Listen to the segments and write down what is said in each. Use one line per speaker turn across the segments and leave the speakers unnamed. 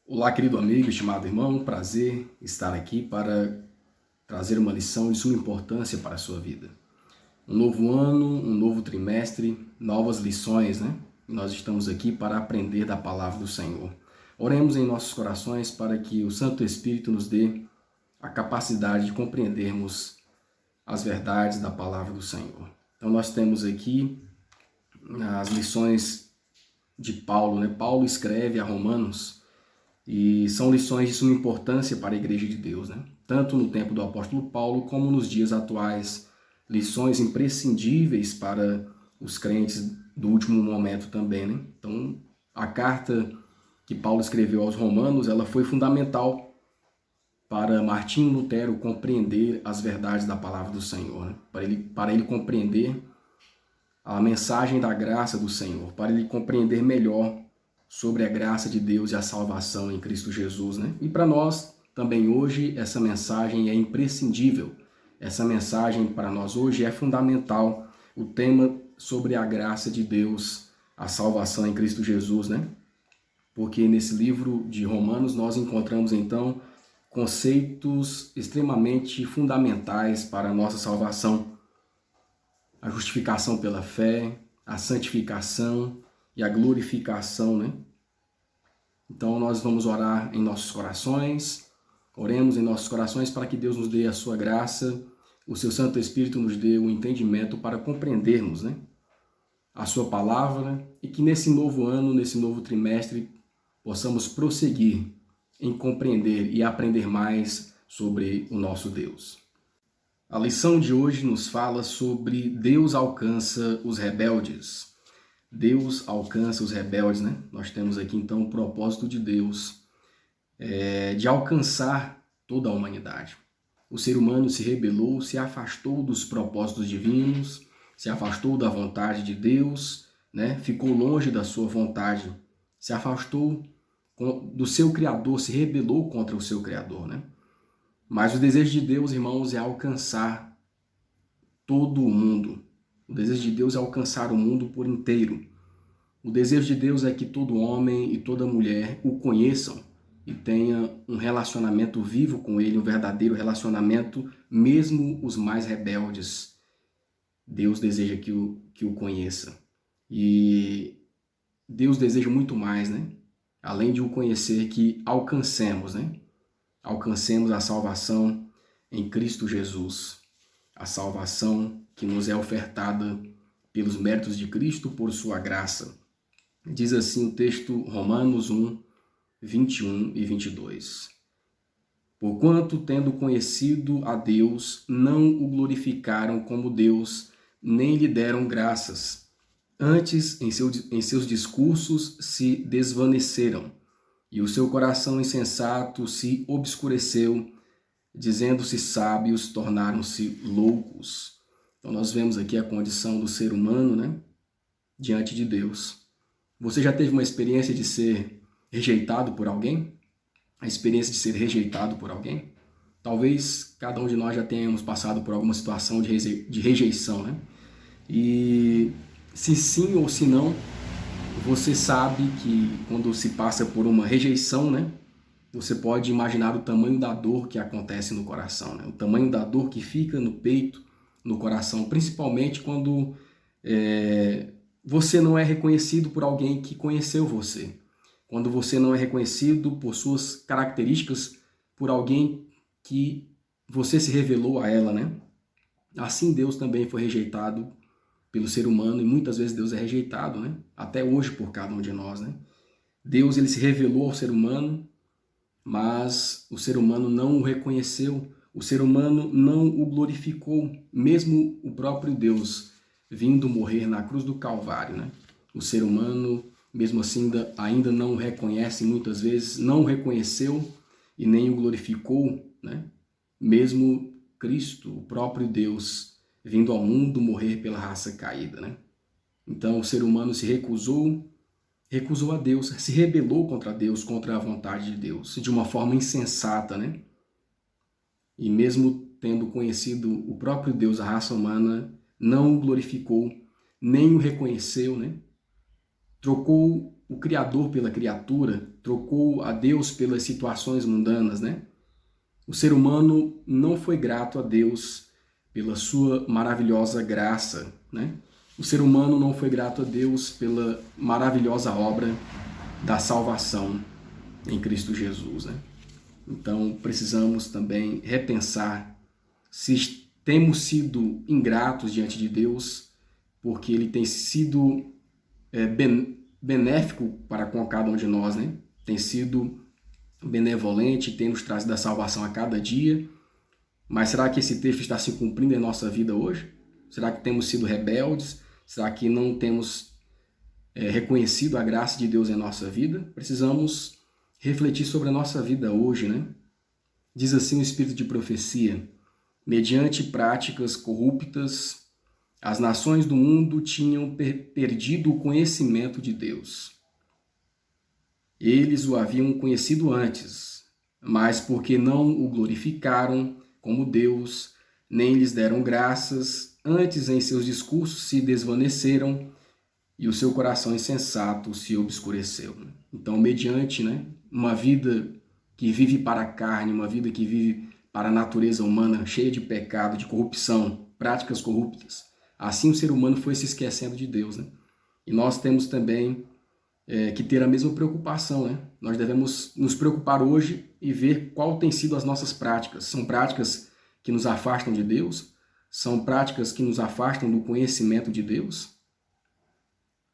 Olá, querido amigo, estimado irmão, prazer estar aqui para trazer uma lição de suma importância para a sua vida. Um novo ano, um novo trimestre, novas lições, né? Nós estamos aqui para aprender da palavra do Senhor. Oremos em nossos corações para que o Santo Espírito nos dê a capacidade de compreendermos as verdades da palavra do Senhor. Então nós temos aqui as lições de Paulo, né? Paulo escreve a Romanos e são lições de suma importância para a Igreja de Deus, né? Tanto no tempo do apóstolo Paulo como nos dias atuais, lições imprescindíveis para os crentes do último momento também, né? Então, a carta que Paulo escreveu aos Romanos, ela foi fundamental para Martinho Lutero compreender as verdades da palavra do Senhor, né? Para ele compreender a mensagem da graça do Senhor, para ele compreender melhor sobre a graça de Deus e a salvação em Cristo Jesus, né? E para nós também hoje essa mensagem é imprescindível. Essa mensagem para nós hoje é fundamental. O tema sobre a graça de Deus, a salvação em Cristo Jesus, né? Porque nesse livro de Romanos nós encontramos então conceitos extremamente fundamentais para a nossa salvação. A justificação pela fé, a santificação e a glorificação, né? Então nós vamos orar em nossos corações, oremos em nossos corações para que Deus nos dê a sua graça, o seu Santo Espírito nos dê o entendimento para compreendermos, né, a sua palavra e que nesse novo ano, nesse novo trimestre, possamos prosseguir em compreender e aprender mais sobre o nosso Deus. A lição de hoje nos fala sobre Deus alcança os rebeldes. Deus alcança os rebeldes, né? Nós temos aqui então o propósito de Deus de alcançar toda a humanidade. O ser humano se rebelou, se afastou dos propósitos divinos, se afastou da vontade de Deus, né? Ficou longe da sua vontade, se afastou do seu Criador, se rebelou contra o seu Criador, né? Mas o desejo de Deus, irmãos, é alcançar todo o mundo. O desejo de Deus é alcançar o mundo por inteiro. O desejo de Deus é que todo homem e toda mulher o conheçam e tenha um relacionamento vivo com Ele, um verdadeiro relacionamento, mesmo os mais rebeldes. Deus deseja que o conheça. E Deus deseja muito mais, né? Além de o conhecer, que alcancemos, né? Alcancemos a salvação em Cristo Jesus. A salvação que nos é ofertada pelos méritos de Cristo por sua graça. Diz assim o texto Romanos 1, 21 e 22. Porquanto, tendo conhecido a Deus, não o glorificaram como Deus, nem lhe deram graças. Antes, em seus discursos, se desvaneceram, e o seu coração insensato se obscureceu, dizendo-se sábios, tornaram-se loucos. Então nós vemos aqui a condição do ser humano, né, diante de Deus. Você já teve uma experiência de ser rejeitado por alguém? A experiência de ser rejeitado por alguém? Talvez cada um de nós já tenhamos passado por alguma situação de rejeição, né? E se sim ou se não, você sabe que quando se passa por uma rejeição, né, você pode imaginar o tamanho da dor que acontece no coração, né? O tamanho da dor que fica no peito, no coração, principalmente quando você não é reconhecido por alguém que conheceu você. Quando você não é reconhecido por suas características, por alguém que você se revelou a ela, né? Assim Deus também foi rejeitado pelo ser humano e muitas vezes Deus é rejeitado, né? Até hoje por cada um de nós, né? Deus, ele se revelou ao ser humano, mas o ser humano não o reconheceu, o ser humano não o glorificou, mesmo o próprio Deus vindo morrer na cruz do Calvário, né? O ser humano, mesmo assim, ainda não o reconhece muitas vezes, não o reconheceu e nem o glorificou, né? Mesmo Cristo, o próprio Deus, vindo ao mundo morrer pela raça caída, né? Então o ser humano se recusou a Deus, se rebelou contra Deus, contra a vontade de Deus, de uma forma insensata, né? E mesmo tendo conhecido o próprio Deus, a raça humana não o glorificou, nem o reconheceu, né? Trocou o Criador pela criatura, trocou a Deus pelas situações mundanas, né? O ser humano não foi grato a Deus pela sua maravilhosa graça, né? O ser humano não foi grato a Deus pela maravilhosa obra da salvação em Cristo Jesus, né? Então, precisamos também repensar se temos sido ingratos diante de Deus, porque Ele tem sido benéfico para com cada um de nós, né? Tem sido benevolente, tem nos trazido a salvação a cada dia. Mas será que esse texto está se cumprindo em nossa vida hoje? Será que temos sido rebeldes? Será que não temos reconhecido a graça de Deus em nossa vida? Precisamos refletir sobre a nossa vida hoje, né? Diz assim o Espírito de profecia: mediante práticas corruptas, as nações do mundo tinham perdido o conhecimento de Deus. Eles o haviam conhecido antes, mas porque não o glorificaram como Deus, nem lhes deram graças, antes em seus discursos se desvaneceram e o seu coração insensato se obscureceu. Então, mediante uma vida que vive para a carne, uma vida que vive para a natureza humana, cheia de pecado, de corrupção, práticas corruptas, assim o ser humano foi se esquecendo de Deus, né? E nós temos também que ter a mesma preocupação, né? Nós devemos nos preocupar hoje e ver qual tem sido as nossas práticas. São práticas que nos afastam de Deus? São práticas que nos afastam do conhecimento de Deus?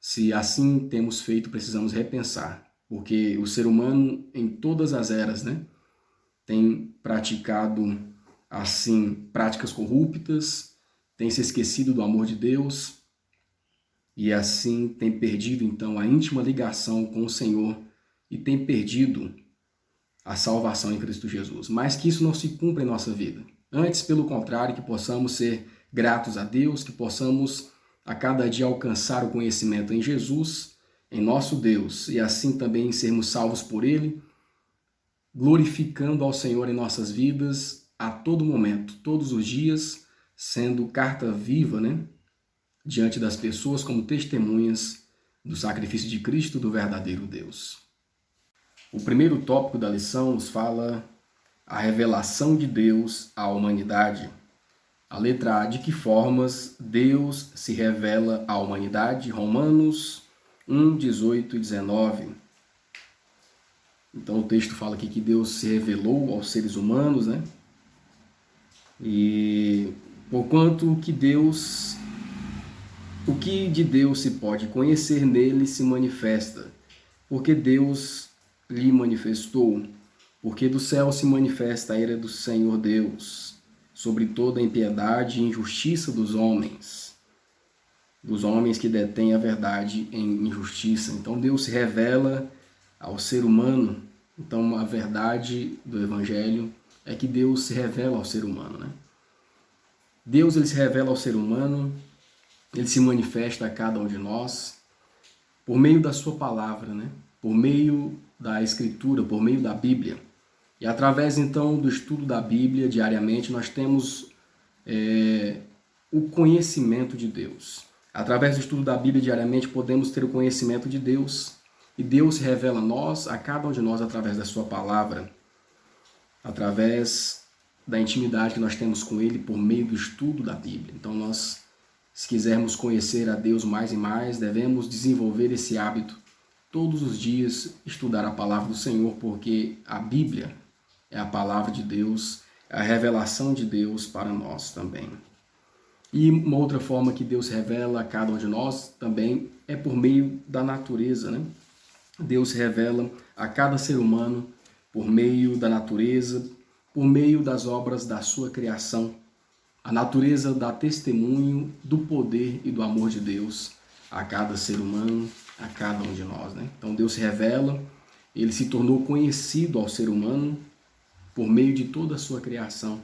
Se assim temos feito, precisamos repensar, porque o ser humano em todas as eras, né, tem praticado assim práticas corruptas, tem se esquecido do amor de Deus e assim tem perdido então a íntima ligação com o Senhor e tem perdido a salvação em Cristo Jesus. Mas que isso não se cumpra em nossa vida. Antes, pelo contrário, que possamos ser gratos a Deus, que possamos a cada dia alcançar o conhecimento em Jesus, em nosso Deus, e assim também sermos salvos por Ele, glorificando ao Senhor em nossas vidas a todo momento, todos os dias, sendo carta viva, né, diante das pessoas como testemunhas do sacrifício de Cristo, do verdadeiro Deus. O primeiro tópico da lição nos fala a revelação de Deus à humanidade. A letra A, de que formas Deus se revela à humanidade? Romanos 1, 18 e 19. Então o texto fala aqui que Deus se revelou aos seres humanos, né? E porquanto o que de Deus se pode conhecer nele se manifesta, porque Deus lhe manifestou, porque do céu se manifesta a ira do Senhor Deus sobre toda a impiedade e injustiça dos homens que detêm a verdade em injustiça. Então Deus se revela ao ser humano. Então a verdade do Evangelho é que Deus se revela ao ser humano, né? Deus, ele se revela ao ser humano, ele se manifesta a cada um de nós por meio da sua palavra, né? Por meio da Escritura, por meio da Bíblia. E através, então, do estudo da Bíblia diariamente, nós temos o conhecimento de Deus. Através do estudo da Bíblia diariamente, podemos ter o conhecimento de Deus. E Deus se revela a nós, a cada um de nós, através da sua palavra. Através da intimidade que nós temos com Ele por meio do estudo da Bíblia. Então, nós, se quisermos conhecer a Deus mais e mais, devemos desenvolver esse hábito todos os dias, estudar a palavra do Senhor, porque a Bíblia é a palavra de Deus, é a revelação de Deus para nós também. E uma outra forma que Deus revela a cada um de nós também é por meio da natureza, né? Deus se revela a cada ser humano por meio da natureza, por meio das obras da sua criação. A natureza dá testemunho do poder e do amor de Deus a cada ser humano, a cada um de nós, né? Então Deus se revela, ele se tornou conhecido ao ser humano por meio de toda a sua criação,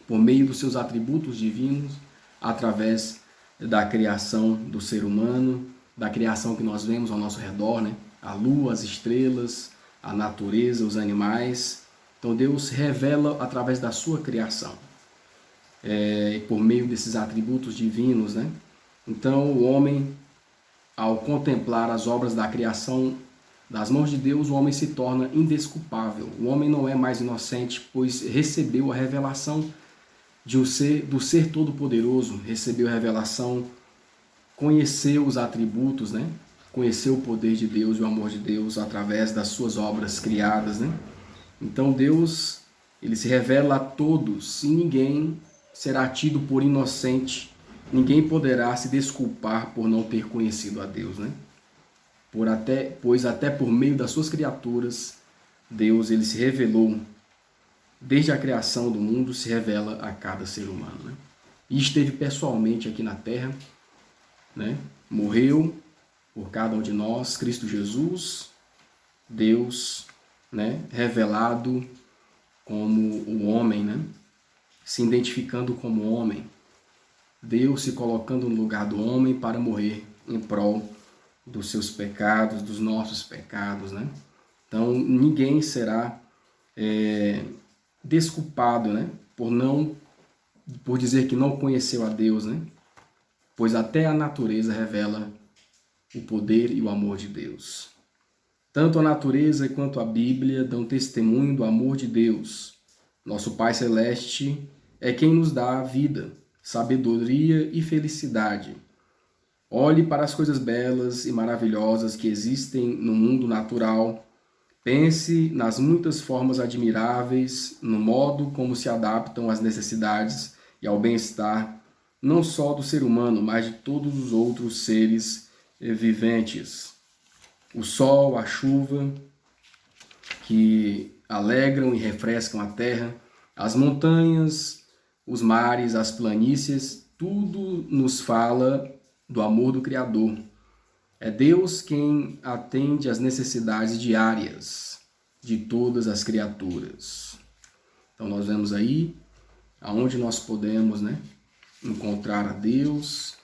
por meio dos seus atributos divinos, através da criação do ser humano, da criação que nós vemos ao nosso redor, né? A lua, as estrelas, a natureza, os animais. Então Deus se revela através da sua criação, por meio desses atributos divinos, né? Então o homem, ao contemplar as obras da criação das mãos de Deus, o homem se torna indesculpável. O homem não é mais inocente, pois recebeu a revelação do ser todo-poderoso, recebeu a revelação, conheceu os atributos, né? Conheceu o poder de Deus e o amor de Deus através das suas obras criadas, né? Então Deus, ele se revela a todos e ninguém será tido por inocente, ninguém poderá se desculpar por não ter conhecido a Deus, né? Pois até por meio das suas criaturas, Deus ele se revelou, desde a criação do mundo, se revela a cada ser humano, né? E esteve pessoalmente aqui na Terra, né? Morreu por cada um de nós, Cristo Jesus, Deus, né? Revelado como o homem, né? Se identificando como homem, Deus se colocando no lugar do homem para morrer em prol dos seus pecados, dos nossos pecados, né? Então ninguém será desculpado, né? Por dizer que não conheceu a Deus, né? Pois até a natureza revela o poder e o amor de Deus. Tanto a natureza quanto a Bíblia dão testemunho do amor de Deus. Nosso Pai Celeste é quem nos dá a vida, sabedoria e felicidade. Olhe para as coisas belas e maravilhosas que existem no mundo natural. Pense nas muitas formas admiráveis, no modo como se adaptam às necessidades e ao bem-estar, não só do ser humano, mas de todos os outros seres viventes. O sol, a chuva, que alegram e refrescam a terra, as montanhas, os mares, as planícies, tudo nos fala do amor do Criador. É Deus quem atende às necessidades diárias de todas as criaturas. Então nós vemos aí aonde nós podemos, né, encontrar a Deus.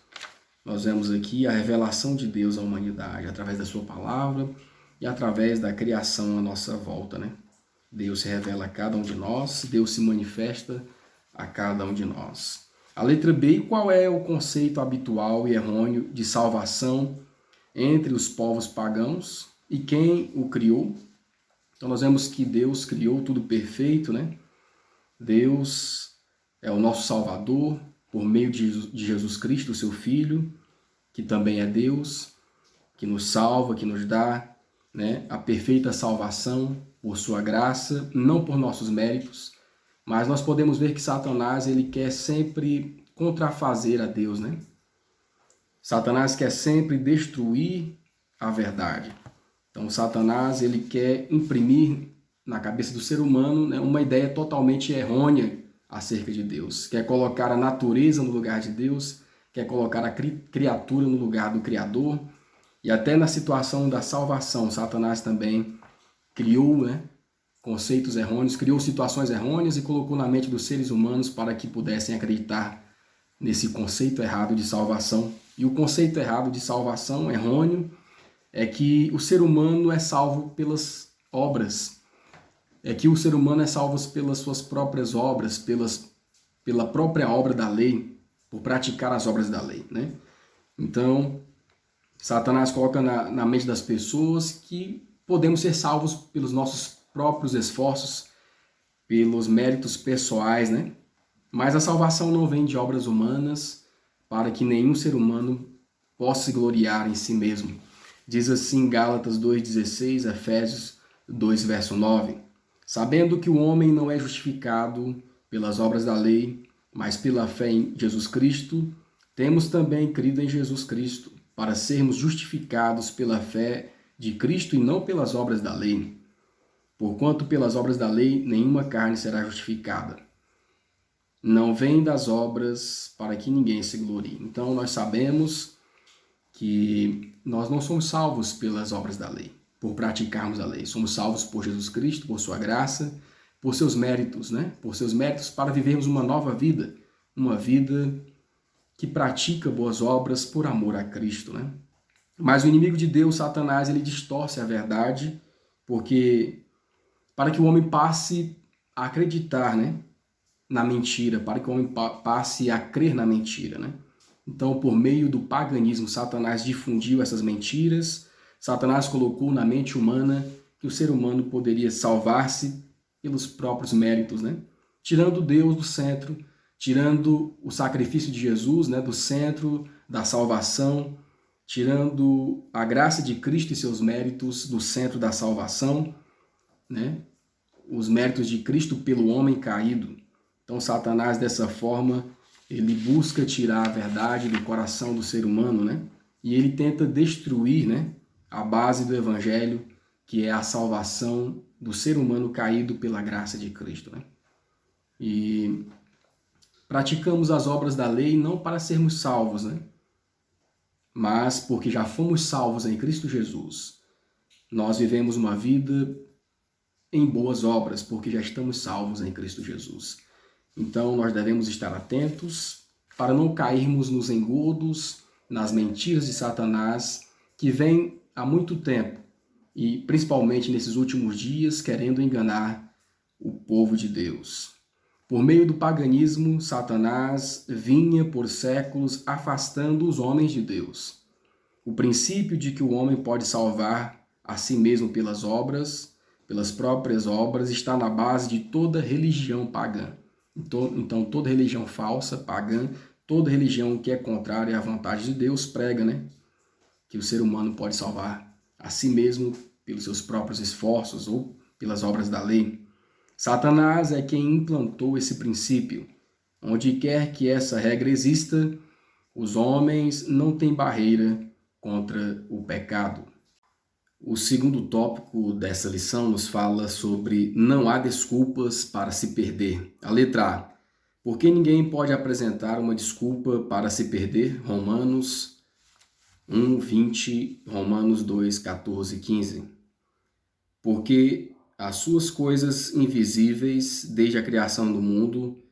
Nós vemos aqui a revelação de Deus à humanidade através da sua palavra e através da criação à nossa volta, né? Deus se revela a cada um de nós, Deus se manifesta a cada um de nós. A letra B, qual é o conceito habitual e errôneo de salvação entre os povos pagãos e quem o criou? Então nós vemos que Deus criou tudo perfeito, né? Deus é o nosso Salvador por meio de Jesus Cristo, seu Filho, que também é Deus, que nos salva, que nos dá, né, a perfeita salvação por sua graça, não por nossos méritos. Mas nós podemos ver que Satanás ele quer sempre contrafazer a Deus, né? Satanás quer sempre destruir a verdade. Então, Satanás ele quer imprimir na cabeça do ser humano, né, uma ideia totalmente errônea acerca de Deus. Quer colocar a natureza no lugar de Deus, quer colocar a criatura no lugar do Criador. E até na situação da salvação, Satanás também criou, né, conceitos errôneos, criou situações errôneas e colocou na mente dos seres humanos para que pudessem acreditar nesse conceito errado de salvação. E o conceito errado de salvação, errôneo, é que o ser humano é salvo pelas obras. É que o ser humano é salvo pelas suas próprias obras, pela própria obra da lei, por praticar as obras da lei, né? Então, Satanás coloca na mente das pessoas que podemos ser salvos pelos nossos próprios esforços, pelos méritos pessoais, né? Mas a salvação não vem de obras humanas, para que nenhum ser humano possa se gloriar em si mesmo. Diz assim Gálatas 2,16, Efésios 2, verso 9. Sabendo que o homem não é justificado pelas obras da lei, mas pela fé em Jesus Cristo, temos também crido em Jesus Cristo, para sermos justificados pela fé de Cristo e não pelas obras da lei. Porquanto pelas obras da lei nenhuma carne será justificada. Não vem das obras para que ninguém se glorie. Então nós sabemos que nós não somos salvos pelas obras da lei, por praticarmos a lei. Somos salvos por Jesus Cristo, por sua graça, por seus méritos, né? Por seus méritos para vivermos uma nova vida, uma vida que pratica boas obras por amor a Cristo, né? Mas o inimigo de Deus, Satanás, ele distorce a verdade, porque para que o homem passe a acreditar, né, na mentira, para que o homem passe a crer na mentira, né? Então, por meio do paganismo, Satanás difundiu essas mentiras. Satanás colocou na mente humana que o ser humano poderia salvar-se pelos próprios méritos, né? Tirando Deus do centro, tirando o sacrifício de Jesus, né, do centro da salvação, tirando a graça de Cristo e seus méritos do centro da salvação, né? Os méritos de Cristo pelo homem caído. Então, Satanás, dessa forma, ele busca tirar a verdade do coração do ser humano, né? E ele tenta destruir, né, a base do evangelho, que é a salvação do ser humano caído pela graça de Cristo, né? E praticamos as obras da lei não para sermos salvos, né? Mas porque já fomos salvos em Cristo Jesus. Nós vivemos uma vida em boas obras, porque já estamos salvos em Cristo Jesus. Então, nós devemos estar atentos para não cairmos nos engodos, nas mentiras de Satanás, que vem há muito tempo, e principalmente nesses últimos dias, querendo enganar o povo de Deus. Por meio do paganismo, Satanás vinha por séculos afastando os homens de Deus. O princípio de que o homem pode salvar a si mesmo pelas obras, pelas próprias obras, está na base de toda religião pagã. Então, toda religião falsa, pagã, toda religião que é contrária à vontade de Deus prega, né, que o ser humano pode salvar a si mesmo pelos seus próprios esforços ou pelas obras da lei. Satanás é quem implantou esse princípio. Onde quer que essa regra exista, os homens não têm barreira contra o pecado. O segundo tópico dessa lição nos fala sobre não há desculpas para se perder. A letra A. Por que ninguém pode apresentar uma desculpa para se perder? Romanos 1, 20, Romanos 2, 14 e 15. Porque as suas coisas invisíveis, desde a criação do mundo,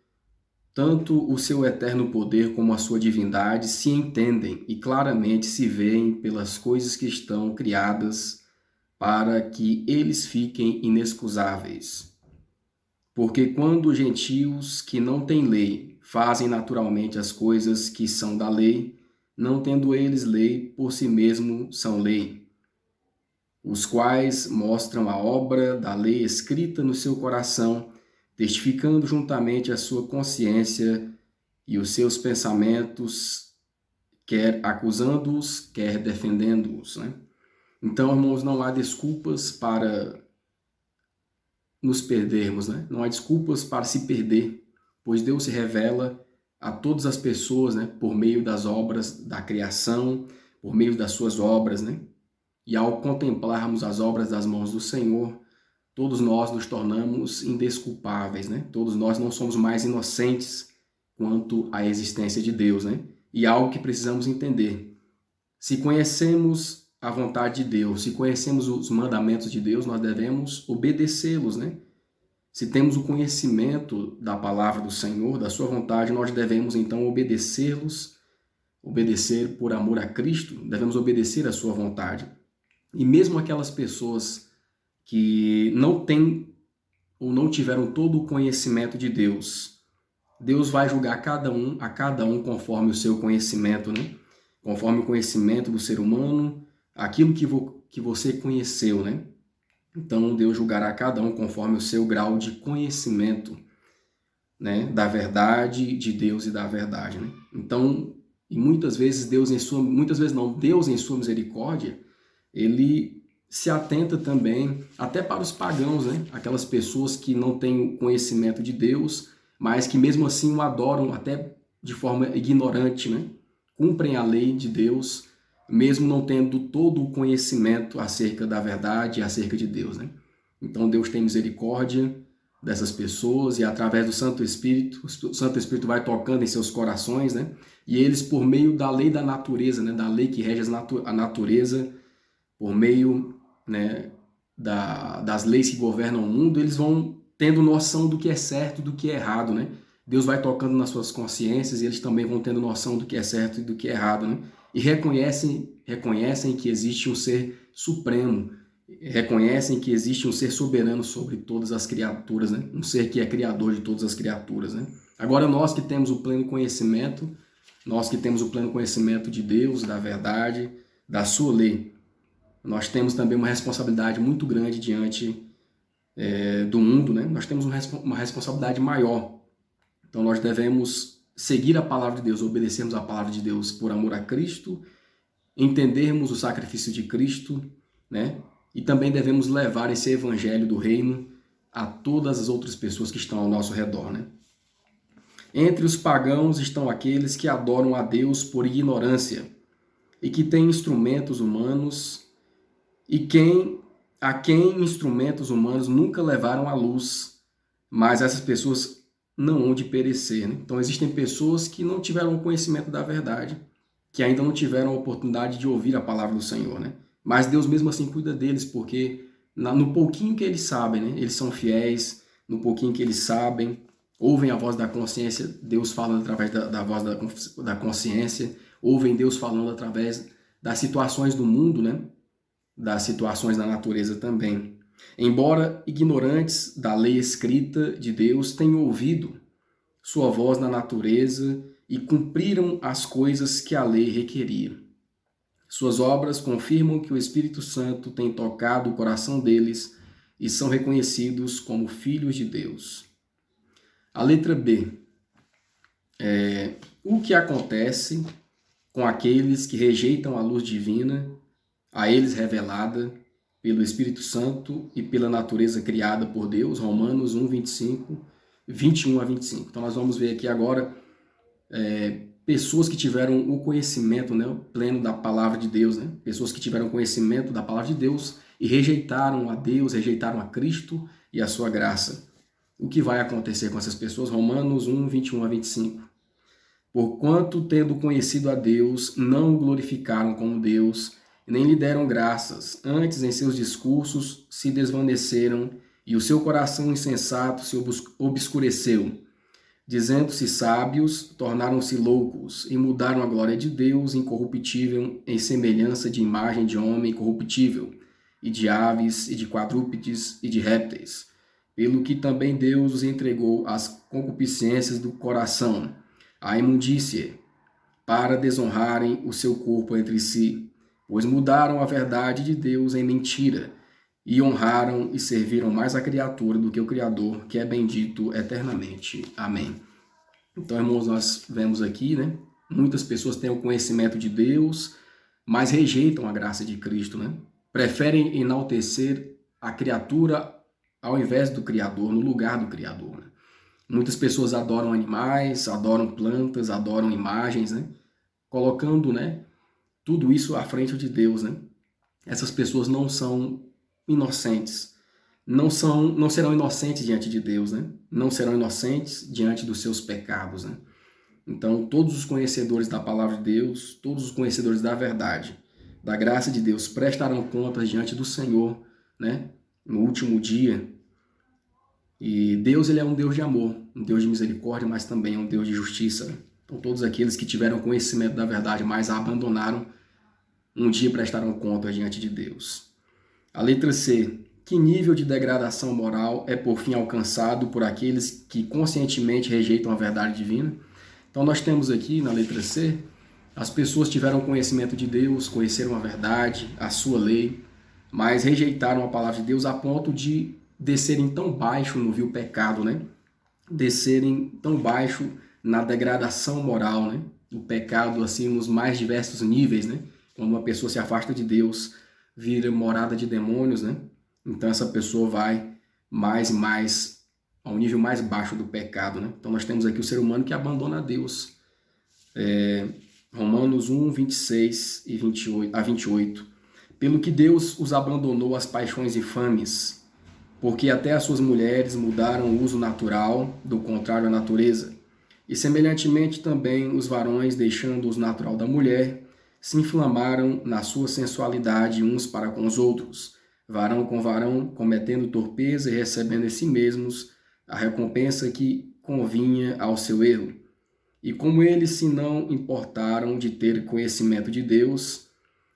tanto o seu eterno poder como a sua divindade se entendem e claramente se veem pelas coisas que estão criadas para que eles fiquem inexcusáveis. Porque quando os gentios que não têm lei fazem naturalmente as coisas que são da lei, não tendo eles lei, por si mesmo são lei, os quais mostram a obra da lei escrita no seu coração, testificando juntamente a sua consciência e os seus pensamentos, quer acusando-os, quer defendendo-os, né? Então, irmãos, não há desculpas para nos perdermos, né? Não há desculpas para se perder, pois Deus se revela a todas as pessoas, né, por meio das obras da criação, por meio das suas obras, né? E ao contemplarmos as obras das mãos do Senhor, todos nós nos tornamos indesculpáveis, né? Todos nós não somos mais inocentes quanto à existência de Deus, né? E algo que precisamos entender. Se conhecemos a vontade de Deus, se conhecemos os mandamentos de Deus, nós devemos obedecê-los, né? Se temos o conhecimento da palavra do Senhor, da sua vontade, nós devemos então obedecê-los, obedecer por amor a Cristo, devemos obedecer a sua vontade. E mesmo aquelas pessoas que não têm ou não tiveram todo o conhecimento de Deus, Deus vai julgar a cada um conforme o seu conhecimento, né? Conforme o conhecimento do ser humano, aquilo que você conheceu, né? Então Deus julgará cada um conforme o seu grau de conhecimento, né, da verdade de Deus e da verdade, né? Então, e muitas vezes Deus em sua misericórdia, ele se atenta também até para os pagãos, né? Aquelas pessoas que não têm o conhecimento de Deus, mas que mesmo assim o adoram até de forma ignorante, né? Cumprem a lei de Deus, mesmo não tendo todo o conhecimento acerca da verdade e acerca de Deus, né? Então Deus tem misericórdia dessas pessoas e através do Santo Espírito, o Santo Espírito vai tocando em seus corações, né? E eles, por meio da lei da natureza, né? Da lei que rege a natureza, por meio, né, das leis que governam o mundo, eles vão tendo noção do que é certo e do que é errado, né? Deus vai tocando nas suas consciências e eles também vão tendo noção do que é certo e do que é errado, né? E reconhecem que existe um ser supremo, reconhecem que existe um ser soberano sobre todas as criaturas, né? Um ser que é criador de todas as criaturas, né? Agora nós que temos o pleno conhecimento, nós que temos o pleno conhecimento de Deus, da verdade, da sua lei, nós temos também uma responsabilidade muito grande diante do mundo, né? Nós temos uma responsabilidade maior. Então nós devemos seguir a palavra de Deus, obedecermos a palavra de Deus por amor a Cristo, entendermos o sacrifício de Cristo, né? E também devemos levar esse evangelho do reino a todas as outras pessoas que estão ao nosso redor, né? Entre os pagãos estão aqueles que adoram a Deus por ignorância e que têm instrumentos humanos e a quem instrumentos humanos nunca levaram à luz, mas essas pessoas não hão de perecer, né? Então existem pessoas que não tiveram o conhecimento da verdade, que ainda não tiveram a oportunidade de ouvir a palavra do Senhor, né? Mas Deus mesmo assim cuida deles, porque no pouquinho que eles sabem, né? Eles são fiéis, no pouquinho que eles sabem, ouvem a voz da consciência, Deus falando através da voz da consciência, ouvem Deus falando através das situações do mundo, né? Das situações da natureza também. Embora ignorantes da lei escrita de Deus, tenham ouvido sua voz na natureza e cumpriram as coisas que a lei requeria. Suas obras confirmam que o Espírito Santo tem tocado o coração deles e são reconhecidos como filhos de Deus. A letra B. O que acontece com aqueles que rejeitam a luz divina, a eles revelada pelo Espírito Santo e pela natureza criada por Deus, Romanos 1, 21 a 25. Então nós vamos ver aqui agora pessoas que tiveram o conhecimento, né, pleno da palavra de Deus, né? Pessoas que tiveram conhecimento da palavra de Deus e rejeitaram a Deus, rejeitaram a Cristo e a sua graça. O que vai acontecer com essas pessoas? Romanos 1, 21 a 25. Porquanto, tendo conhecido a Deus, não o glorificaram como Deus, nem lhe deram graças, antes em seus discursos se desvaneceram, e o seu coração insensato se obscureceu. Dizendo-se sábios, tornaram-se loucos, e mudaram a glória de Deus incorruptível em semelhança de imagem de homem corruptível, e de aves, e de quadrúpedes, e de répteis. Pelo que também Deus os entregou às concupiscências do coração, à imundícia, para desonrarem o seu corpo entre si, pois mudaram a verdade de Deus em mentira, e honraram e serviram mais a criatura do que o Criador, que é bendito eternamente. Amém. Então, irmãos, nós vemos aqui, né? Muitas pessoas têm o conhecimento de Deus, mas rejeitam a graça de Cristo, né? Preferem enaltecer a criatura ao invés do Criador, no lugar do Criador, né? Muitas pessoas adoram animais, adoram plantas, adoram imagens, né? Colocando, né, tudo isso à frente de Deus, né? Essas pessoas não são inocentes, não serão inocentes diante de Deus, né? Não serão inocentes diante dos seus pecados, né? Então, todos os conhecedores da palavra de Deus, todos os conhecedores da verdade, da graça de Deus, prestarão contas diante do Senhor, né? No último dia. E Deus, ele é um Deus de amor, um Deus de misericórdia, mas também um Deus de justiça, né? Então, todos aqueles que tiveram conhecimento da verdade, mas a abandonaram, um dia prestarão contas diante de Deus. A letra C. Que nível de degradação moral é por fim alcançado por aqueles que conscientemente rejeitam a verdade divina? Então nós temos aqui na letra C, as pessoas tiveram conhecimento de Deus, conheceram a verdade, a sua lei, mas rejeitaram a palavra de Deus a ponto de descerem tão baixo no vil pecado, né? Descerem tão baixo na degradação moral, né? O pecado assim nos mais diversos níveis, né? Quando uma pessoa se afasta de Deus, vira morada de demônios, né? Então essa pessoa vai mais e mais ao nível mais baixo do pecado, né? Então nós temos aqui o ser humano que abandona a Deus. Romanos 1, 26 e 28, a 28. Pelo que Deus os abandonou às paixões infames, porque até as suas mulheres mudaram o uso natural, do contrário à natureza. E semelhantemente também os varões, deixando o uso natural da mulher, se inflamaram na sua sensualidade uns para com os outros, varão com varão, cometendo torpeza e recebendo em si mesmos a recompensa que convinha ao seu erro. E como eles se não importaram de ter conhecimento de Deus,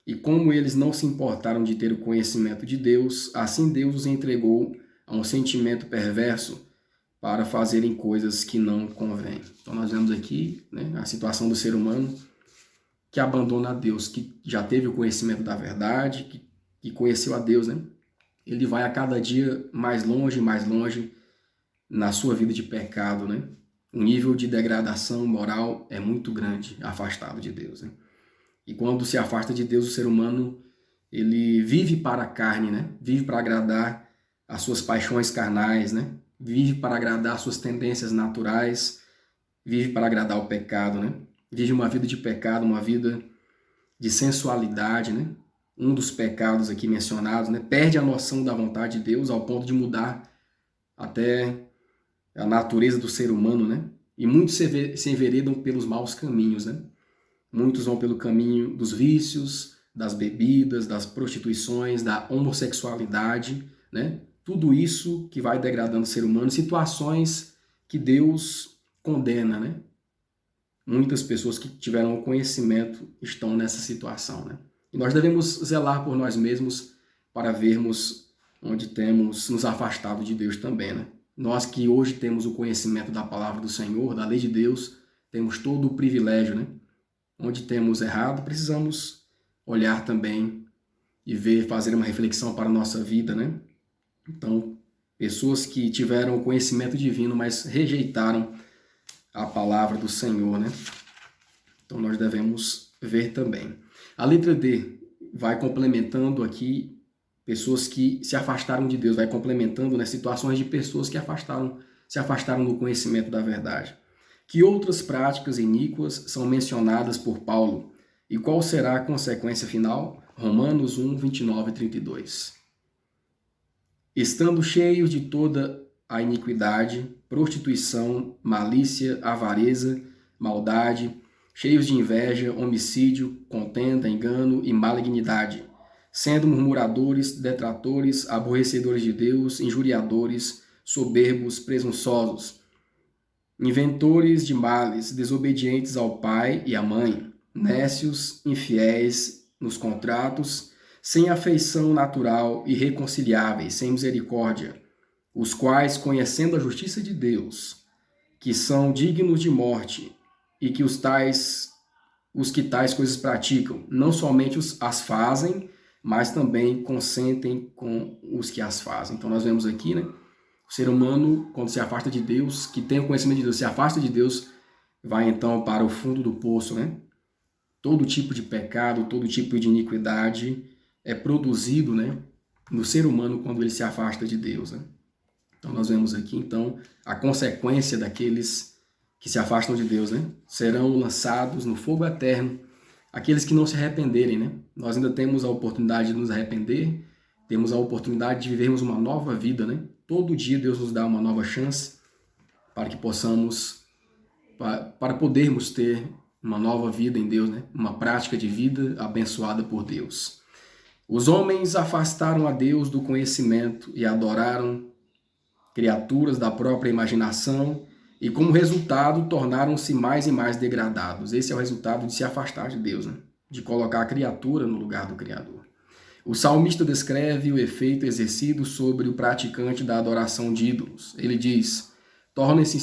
e como eles não se importaram de ter o conhecimento de Deus, assim Deus os entregou a um sentimento perverso, para fazerem coisas que não convêm. Então nós vemos aqui, né, a situação do ser humano que abandona a Deus, que já teve o conhecimento da verdade, que conheceu a Deus, né? Ele vai a cada dia mais longe na sua vida de pecado, né? O nível de degradação moral é muito grande, afastado de Deus, né? E quando se afasta de Deus, o ser humano, ele vive para a carne, né? Vive para agradar as suas paixões carnais, né? Vive para agradar as suas tendências naturais, vive para agradar o pecado, né? Vive uma vida de pecado, uma vida de sensualidade, né? Um dos pecados aqui mencionados, né? Perde a noção da vontade de Deus ao ponto de mudar até a natureza do ser humano, né? E muitos se enveredam pelos maus caminhos, né? Muitos vão pelo caminho dos vícios, das bebidas, das prostituições, da homossexualidade, né? Tudo isso que vai degradando o ser humano, situações que Deus condena, né? Muitas pessoas que tiveram conhecimento estão nessa situação, né? E nós devemos zelar por nós mesmos para vermos onde temos nos afastado de Deus também, né? Nós que hoje temos o conhecimento da palavra do Senhor, da lei de Deus, temos todo o privilégio, né? Onde temos errado, precisamos olhar também e ver, fazer uma reflexão para a nossa vida, né? Então, pessoas que tiveram o conhecimento divino, mas rejeitaram a palavra do Senhor, né? Então, nós devemos ver também. A letra D vai complementando aqui pessoas que se afastaram de Deus, vai complementando, né, situações de pessoas que se afastaram do conhecimento da verdade. Que outras práticas iníquas são mencionadas por Paulo? E qual será a consequência final? Romanos 1, 29 e 32. Estando cheios de toda a iniquidade, prostituição, malícia, avareza, maldade, cheios de inveja, homicídio, contenda, engano e malignidade, sendo murmuradores, detratores, aborrecedores de Deus, injuriadores, soberbos, presunçosos, inventores de males, desobedientes ao pai e à mãe, nécios, infiéis nos contratos, sem afeição natural, irreconciliáveis, sem misericórdia, os quais, conhecendo a justiça de Deus, que são dignos de morte, e que os que tais coisas praticam, não somente as fazem, mas também consentem com os que as fazem. Então nós vemos aqui, né? O ser humano, quando se afasta de Deus, que tem o conhecimento de Deus, se afasta de Deus, vai então para o fundo do poço, né? Todo tipo de pecado, todo tipo de iniquidade é produzido, né, no ser humano quando ele se afasta de Deus, né? Então nós vemos aqui, então, a consequência daqueles que se afastam de Deus, né? Serão lançados no fogo eterno, aqueles que não se arrependerem, né? Nós ainda temos a oportunidade de nos arrepender, temos a oportunidade de vivermos uma nova vida, né? Todo dia Deus nos dá uma nova chance para que possamos, para podermos ter uma nova vida em Deus, né? Uma prática de vida abençoada por Deus. Os homens afastaram a Deus do conhecimento e adoraram criaturas da própria imaginação e, como resultado, tornaram-se mais e mais degradados. Esse é o resultado de se afastar de Deus, né? De colocar a criatura no lugar do Criador. O salmista descreve o efeito exercido sobre o praticante da adoração de ídolos. Ele diz: tornem-se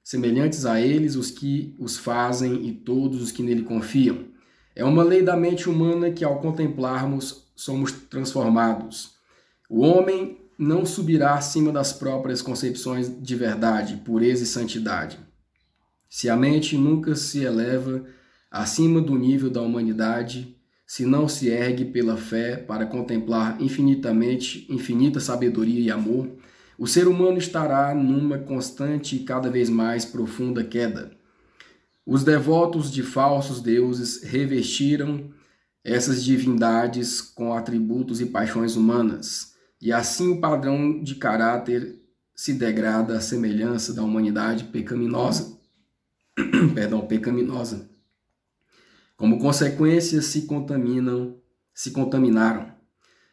semelhantes a eles os que os fazem e todos os que nele confiam. É uma lei da mente humana que, ao contemplarmos, somos transformados. O homem não subirá acima das próprias concepções de verdade, pureza e santidade. Se a mente nunca se eleva acima do nível da humanidade, se não se ergue pela fé para contemplar infinita sabedoria e amor, o ser humano estará numa constante e cada vez mais profunda queda. Os devotos de falsos deuses revestiram essas divindades com atributos e paixões humanas, e assim o padrão de caráter se degrada à semelhança da humanidade pecaminosa. pecaminosa. Como consequência, se contaminaram.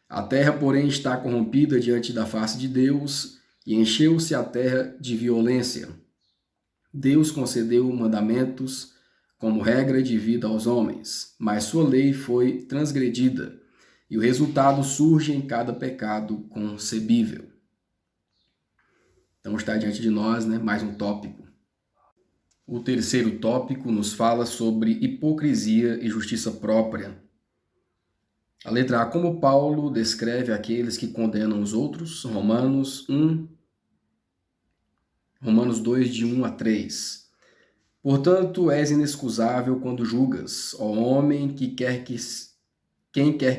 A terra, porém, está corrompida diante da face de Deus, e encheu-se a terra de violência. Deus concedeu mandamentos como regra de vida aos homens, mas sua lei foi transgredida, e o resultado surge em cada pecado concebível. Então está diante de nós, né, mais um tópico. O terceiro tópico nos fala sobre hipocrisia e justiça própria. A letra A, como Paulo descreve aqueles que condenam os outros, Romanos 2, de 1 a 3. Portanto, és inexcusável quando julgas, ó homem, quem quer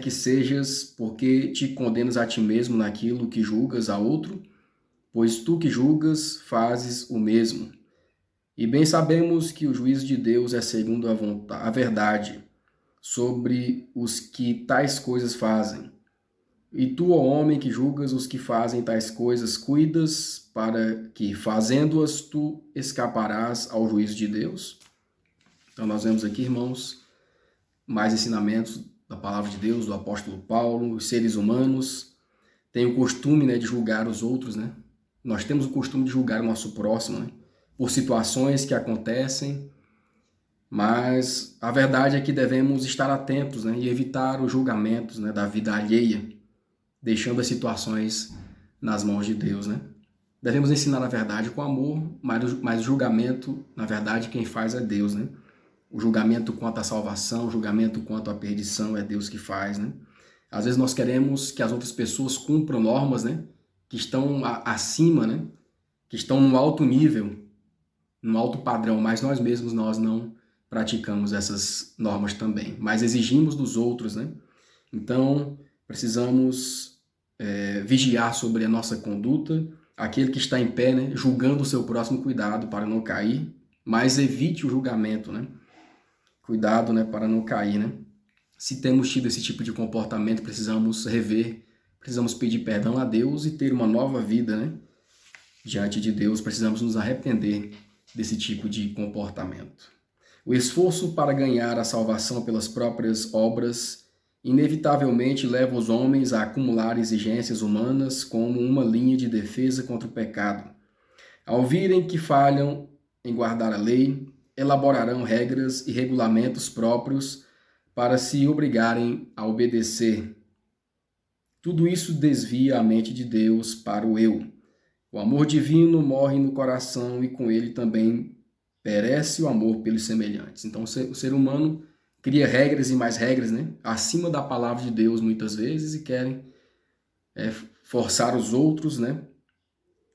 que sejas, porque te condenas a ti mesmo naquilo que julgas a outro, pois tu que julgas fazes o mesmo. E bem sabemos que o juízo de Deus é segundo a verdade sobre os que tais coisas fazem. E tu, ó homem, que julgas os que fazem tais coisas, cuidas para que, fazendo-as, tu escaparás ao juízo de Deus? Então nós vemos aqui, irmãos, mais ensinamentos da palavra de Deus, do apóstolo Paulo. Os seres humanos têm o costume, né, de julgar os outros, né? Nós temos o costume de julgar o nosso próximo, né, por situações que acontecem, mas a verdade é que devemos estar atentos, né, e evitar os julgamentos, né, da vida alheia, deixando as situações nas mãos de Deus, né? Devemos ensinar a verdade com amor, mas o julgamento, na verdade, quem faz é Deus, né? O julgamento quanto à salvação, o julgamento quanto à perdição é Deus que faz, né? Às vezes nós queremos que as outras pessoas cumpram normas, né, que estão acima, né, que estão no alto nível, no alto padrão, mas nós mesmos nós não praticamos essas normas também, mas exigimos dos outros, né? Então, precisamos vigiar sobre a nossa conduta. Aquele que está em pé, né, julgando o seu próximo, cuidado para não cair, mas evite o julgamento, né? Cuidado, né, para não cair, né? Se temos tido esse tipo de comportamento, precisamos rever, precisamos pedir perdão a Deus e ter uma nova vida, né? Diante de Deus, precisamos nos arrepender desse tipo de comportamento. O esforço para ganhar a salvação pelas próprias obras inevitavelmente leva os homens a acumular exigências humanas como uma linha de defesa contra o pecado. Ao virem que falham em guardar a lei, elaborarão regras e regulamentos próprios para se obrigarem a obedecer. Tudo isso desvia a mente de Deus para o eu. O amor divino morre no coração e com ele também perece o amor pelos semelhantes. Então o ser humano cria regras e mais regras, né, acima da palavra de Deus muitas vezes, e querem forçar os outros, né,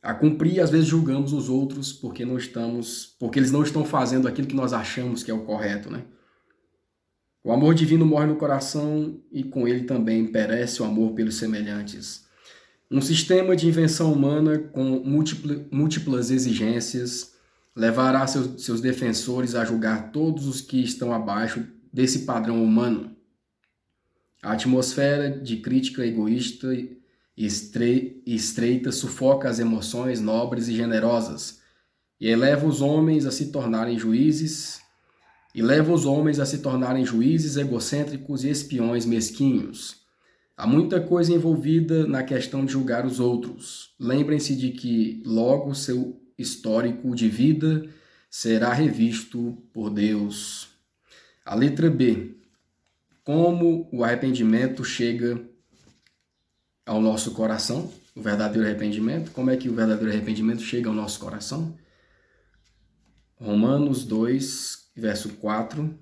a cumprir. Às vezes julgamos os outros porque eles não estão fazendo aquilo que nós achamos que é o correto, né? O amor divino morre no coração e com ele também perece o amor pelos semelhantes. Um sistema de invenção humana com múltiplas exigências levará seus defensores a julgar todos os que estão abaixo desse padrão humano. A atmosfera de crítica egoísta e estreita sufoca as emoções nobres e generosas e leva os homens a se tornarem juízes egocêntricos e espiões mesquinhos. Há muita coisa envolvida na questão de julgar os outros. Lembrem-se de que logo seu histórico de vida será revisto por Deus. A letra B. Como o arrependimento chega ao nosso coração? O verdadeiro arrependimento. Como é que o verdadeiro arrependimento chega ao nosso coração? Romanos 2, verso 4.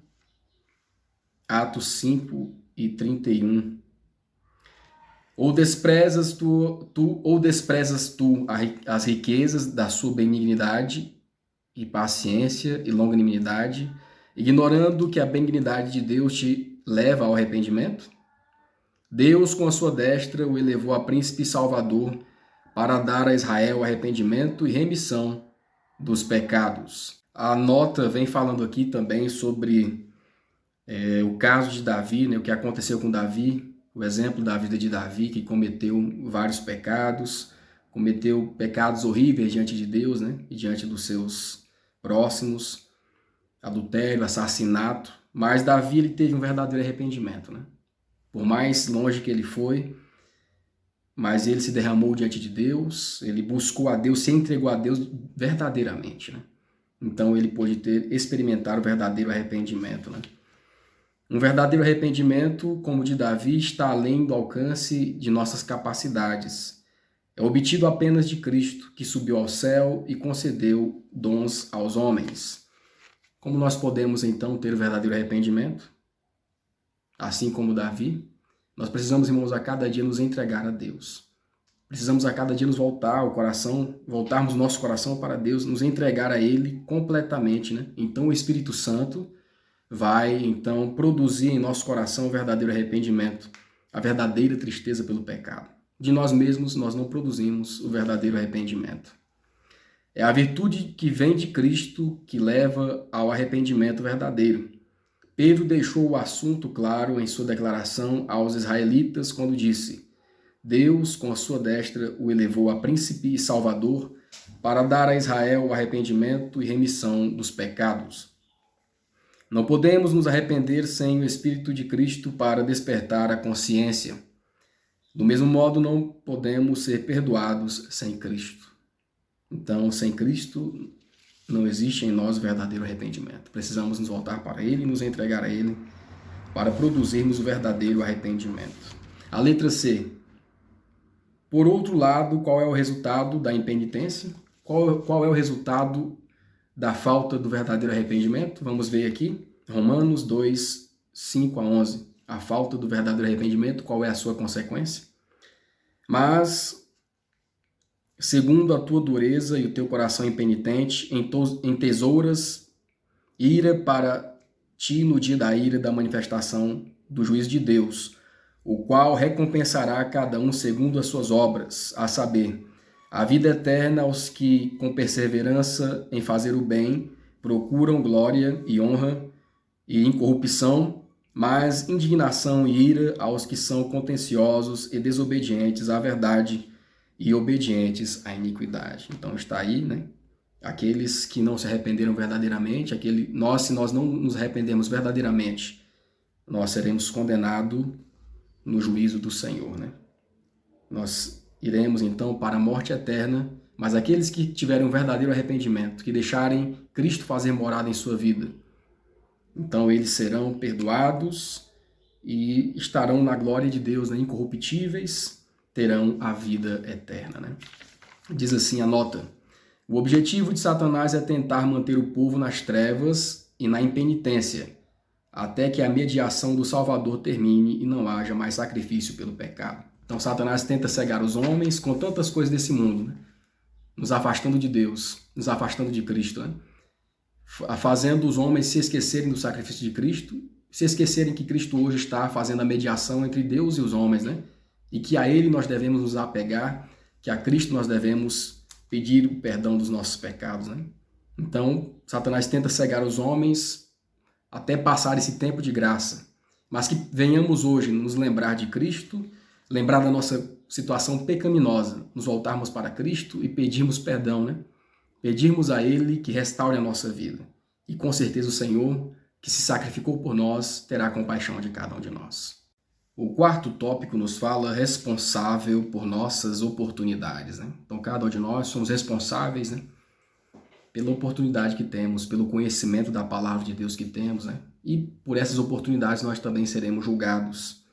Atos 5 e 31. Ou desprezas tu as riquezas da sua benignidade e paciência e longanimidade, ignorando que a benignidade de Deus te leva ao arrependimento? Deus, com a sua destra, o elevou a príncipe e salvador para dar a Israel arrependimento e remissão dos pecados. A nota vem falando aqui também sobre o caso de Davi, né, o que aconteceu com Davi, o exemplo da vida de Davi, que cometeu vários pecados, cometeu pecados horríveis diante de Deus, né, e diante dos seus próximos, adultério, assassinato, mas Davi ele teve um verdadeiro arrependimento, né? Por mais longe que ele foi, mas ele se derramou diante de Deus, ele buscou a Deus, se entregou a Deus verdadeiramente, né? Então ele pôde experimentar o verdadeiro arrependimento, né? Um verdadeiro arrependimento, como o de Davi, está além do alcance de nossas capacidades. é obtido apenas de Cristo, que subiu ao céu e concedeu dons aos homens. Como nós podemos, então, ter o verdadeiro arrependimento? Assim como Davi, nós precisamos, irmãos, a cada dia nos entregar a Deus. Precisamos a cada dia nos voltarmos o nosso coração para Deus, nos entregar a Ele completamente, né? Então o Espírito Santo vai, então, produzir em nosso coração o verdadeiro arrependimento, a verdadeira tristeza pelo pecado. De nós mesmos, nós não produzimos o verdadeiro arrependimento. É a virtude que vem de Cristo que leva ao arrependimento verdadeiro. Pedro deixou o assunto claro em sua declaração aos israelitas quando disse: Deus, com a sua destra, o elevou a príncipe e salvador para dar a Israel o arrependimento e remissão dos pecados. Não podemos nos arrepender sem o Espírito de Cristo para despertar a consciência. Do mesmo modo, não podemos ser perdoados sem Cristo. Então, sem Cristo, não existe em nós verdadeiro arrependimento. Precisamos nos voltar para Ele e nos entregar a Ele para produzirmos o verdadeiro arrependimento. A letra C. Por outro lado, qual é o resultado da impenitência? Qual é o resultado da falta do verdadeiro arrependimento? Vamos ver aqui, Romanos 2, 5 a 11. A falta do verdadeiro arrependimento, qual é a sua consequência? Mas, segundo a tua dureza e o teu coração impenitente, entesouras ira para ti no dia da ira da manifestação do juízo de Deus, o qual recompensará cada um segundo as suas obras, a saber, a vida eterna aos que, com perseverança em fazer o bem, procuram glória e honra e incorrupção, mas indignação e ira aos que são contenciosos e desobedientes à verdade e obedientes à iniquidade. Então está aí, né? Aqueles que não se arrependeram verdadeiramente, se nós não nos arrependermos verdadeiramente, nós seremos condenados no juízo do Senhor, né? Nós iremos então para a morte eterna, mas aqueles que tiverem um verdadeiro arrependimento, que deixarem Cristo fazer morada em sua vida, então eles serão perdoados e estarão na glória de Deus, né? Incorruptíveis, terão a vida eterna, né? Diz assim a nota: o objetivo de Satanás é tentar manter o povo nas trevas e na impenitência, até que a mediação do Salvador termine e não haja mais sacrifício pelo pecado. Então Satanás tenta cegar os homens com tantas coisas desse mundo, né? Nos afastando de Deus, nos afastando de Cristo, né? Fazendo os homens se esquecerem do sacrifício de Cristo, se esquecerem que Cristo hoje está fazendo a mediação entre Deus e os homens, né? E que a Ele nós devemos nos apegar, que a Cristo nós devemos pedir o perdão dos nossos pecados, né? Então Satanás tenta cegar os homens até passar esse tempo de graça, mas que venhamos hoje nos lembrar de Cristo, lembrar da nossa situação pecaminosa, nos voltarmos para Cristo e pedirmos perdão, né? Pedirmos a Ele que restaure a nossa vida. E com certeza o Senhor, que se sacrificou por nós, terá compaixão de cada um de nós. O quarto tópico nos fala responsável por nossas oportunidades, né? Então cada um de nós somos responsáveis, né? Pela oportunidade que temos, pelo conhecimento da palavra de Deus que temos, né? E por essas oportunidades nós também seremos julgados.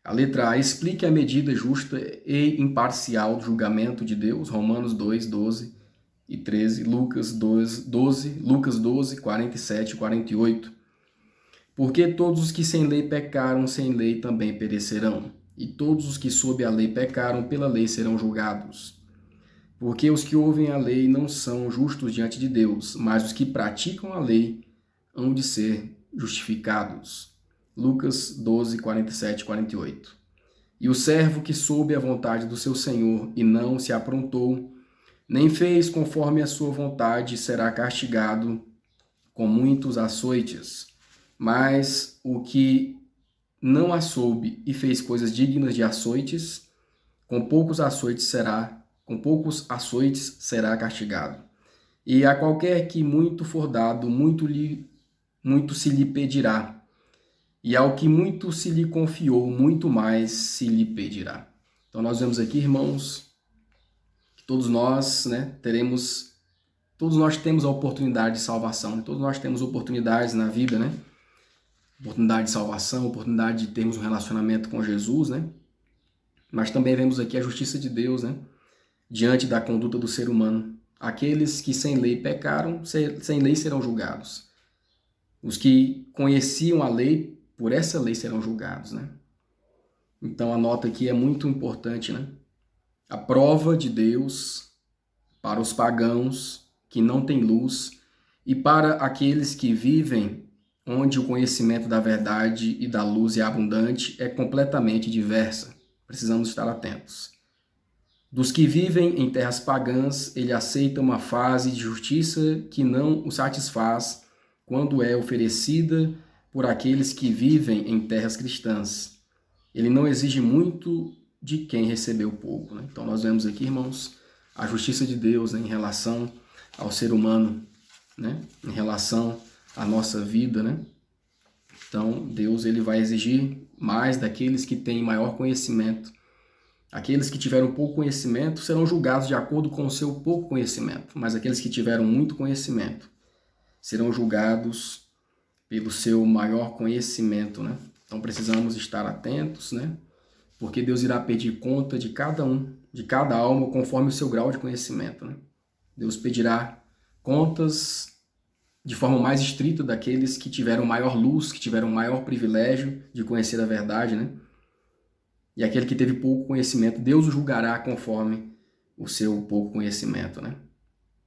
A letra A, explique a medida justa e imparcial do julgamento de Deus, Romanos 2, 12 e 13, Lucas 12, 47 e 48. Porque todos os que sem lei pecaram, sem lei também perecerão, e todos os que sob a lei pecaram, pela lei serão julgados. Porque os que ouvem a lei não são justos diante de Deus, mas os que praticam a lei hão de ser justificados. Lucas 12, 47 e 48. E o servo que soube a vontade do seu senhor e não se aprontou, nem fez conforme a sua vontade, será castigado com muitos açoites. Mas o que não a soube e fez coisas dignas de açoites, com poucos açoites será castigado. E a qualquer que muito for dado, muito se lhe pedirá. E ao que muito se lhe confiou, muito mais se lhe pedirá. Então nós vemos aqui, irmãos, que todos nós, né, todos nós temos a oportunidade de salvação, né? Todos nós temos oportunidades na vida, né? Oportunidade de salvação, oportunidade de termos um relacionamento com Jesus, né? Mas também vemos aqui a justiça de Deus, né? diante da conduta do ser humano. Aqueles que sem lei pecaram, sem lei serão julgados. Os que conheciam a lei, por essa lei serão julgados, né? Então a nota aqui é muito importante, né? A prova de Deus para os pagãos que não têm luz e para aqueles que vivem onde o conhecimento da verdade e da luz é abundante é completamente diversa. Precisamos estar atentos. Dos que vivem em terras pagãs, ele aceita uma fase de justiça que não o satisfaz quando é oferecida por aqueles que vivem em terras cristãs. Ele não exige muito de quem recebeu pouco, né? Então nós vemos aqui, irmãos, a justiça de Deus, né, em relação ao ser humano, né, em relação à nossa vida, né? Então Deus ele vai exigir mais daqueles que têm maior conhecimento. Aqueles que tiveram pouco conhecimento serão julgados de acordo com o seu pouco conhecimento, mas aqueles que tiveram muito conhecimento serão julgados pelo seu maior conhecimento, né? Então precisamos estar atentos, né? Porque Deus irá pedir conta de cada um, de cada alma, conforme o seu grau de conhecimento, né? Deus pedirá contas de forma mais estrita daqueles que tiveram maior luz, que tiveram maior privilégio de conhecer a verdade, né? E aquele que teve pouco conhecimento, Deus o julgará conforme o seu pouco conhecimento, né?